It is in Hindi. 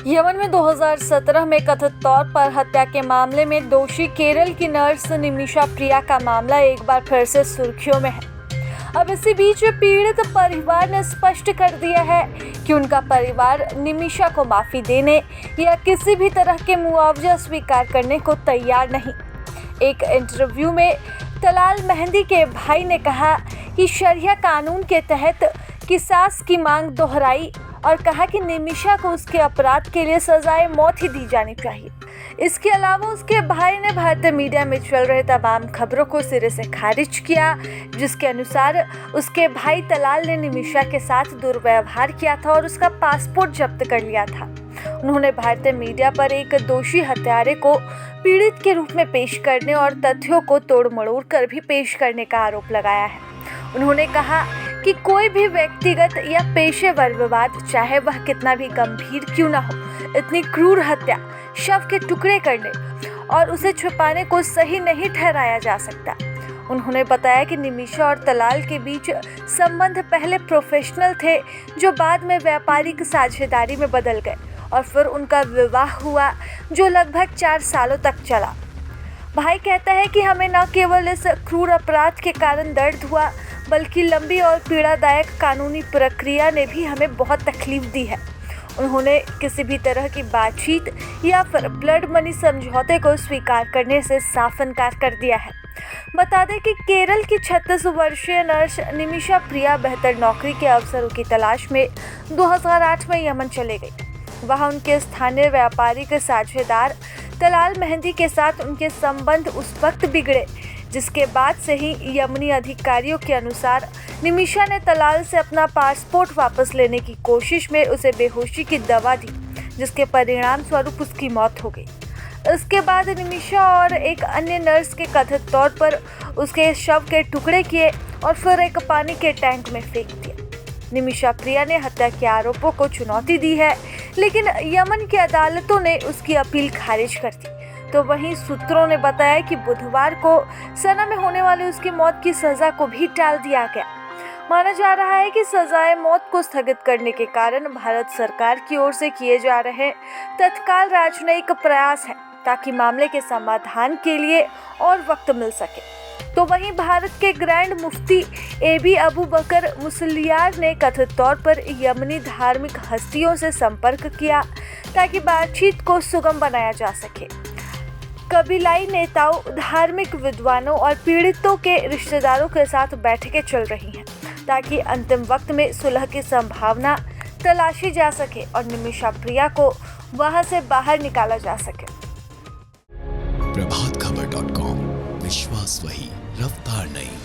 यमन में 2017 में कथित तौर पर हत्या के मामले में दोषी केरल की नर्स निमिषा प्रिया का मामला एक बार फिर से सुर्खियों में है। अब इसी बीच पीड़ित परिवार ने स्पष्ट कर दिया है कि उनका परिवार निमिषा को माफी देने या किसी भी तरह के मुआवजा स्वीकार करने को तैयार नहीं। एक इंटरव्यू में तलाल मेहंदी के भाई ने कहा कि शरिया कानून के तहत किसास की मांग दोहराई और कहा कि निमिषा को उसके अपराध के लिए सजाए मौत ही दी जानी चाहिए। इसके अलावा उसके भाई ने भारतीय मीडिया में चल रहे तमाम खबरों को सिरे से खारिज किया, जिसके अनुसार उसके भाई तलाल ने निमिषा के साथ दुर्व्यवहार किया था और उसका पासपोर्ट जब्त कर लिया था। उन्होंने भारतीय मीडिया पर एक दोषी हत्यारे को पीड़ित के रूप में पेश करने और तथ्यों को तोड़ मड़ोड़ कर भी पेश करने का आरोप लगाया है। उन्होंने कहा कि कोई भी व्यक्तिगत या पेशेवर विवाद, चाहे वह कितना भी गंभीर क्यों न हो, इतनी क्रूर हत्या, शव के टुकड़े करने और उसे छुपाने को सही नहीं ठहराया जा सकता। उन्होंने बताया कि निमिषा और तलाल के बीच संबंध पहले प्रोफेशनल थे, जो बाद में व्यापारिक साझेदारी में बदल गए और फिर उनका विवाह हुआ, जो लगभग 4 सालों तक चला। भाई कहता है कि हमें न केवल इस क्रूर अपराध के कारण दर्द हुआ, बल्कि लंबी और पीड़ादायक कानूनी प्रक्रिया ने भी हमें बहुत तकलीफ दी है। उन्होंने किसी भी तरह की बातचीत या फिर ब्लड मनी समझौते को स्वीकार करने से साफ इनकार कर दिया है। बता दें कि केरल की 36 वर्षीय नर्स निमिषा प्रिया बेहतर नौकरी के अवसरों की तलाश में 2008 में यमन चले गई। वहाँ उनके स्थानीय व्यापारिक साझेदार तलाल मेहंदी के साथ उनके संबंध उस वक्त बिगड़े, जिसके बाद से ही यमनी अधिकारियों के अनुसार निमिषा ने तलाल से अपना पासपोर्ट वापस लेने की कोशिश में उसे बेहोशी की दवा दी, जिसके परिणाम स्वरूप उसकी मौत हो गई। इसके बाद निमिषा और एक अन्य नर्स के कथित तौर पर उसके शव के टुकड़े किए और फिर एक पानी के टैंक में फेंक दिया। निमिषा प्रिया ने हत्या के आरोपों को चुनौती दी है, लेकिन यमन की अदालतों ने उसकी अपील खारिज कर दी। तो वहीं सूत्रों ने बताया कि बुधवार को सना में होने वाली उसकी मौत की सजा को भी टाल दिया गया। माना जा रहा है कि सजाए मौत को स्थगित करने के कारण भारत सरकार की ओर से किए जा रहे तत्काल राजनयिक प्रयास हैं, ताकि मामले के समाधान के लिए और वक्त मिल सके। तो वहीं भारत के ग्रैंड मुफ्ती एबी अबू बकर मुसलियार ने कथित तौर पर यमनी धार्मिक हस्तियों से संपर्क किया, ताकि बातचीत को सुगम बनाया जा सके। कबीलाई नेताओं, धार्मिक विद्वानों और पीड़ितों के रिश्तेदारों के साथ बैठकें चल रही हैं, ताकि अंतिम वक्त में सुलह की संभावना तलाशी जा सके और निमिषा प्रिया को वहां से बाहर निकाला जा सके। प्रभातखबर.com, विश्वास वही, रफ्तार नहीं।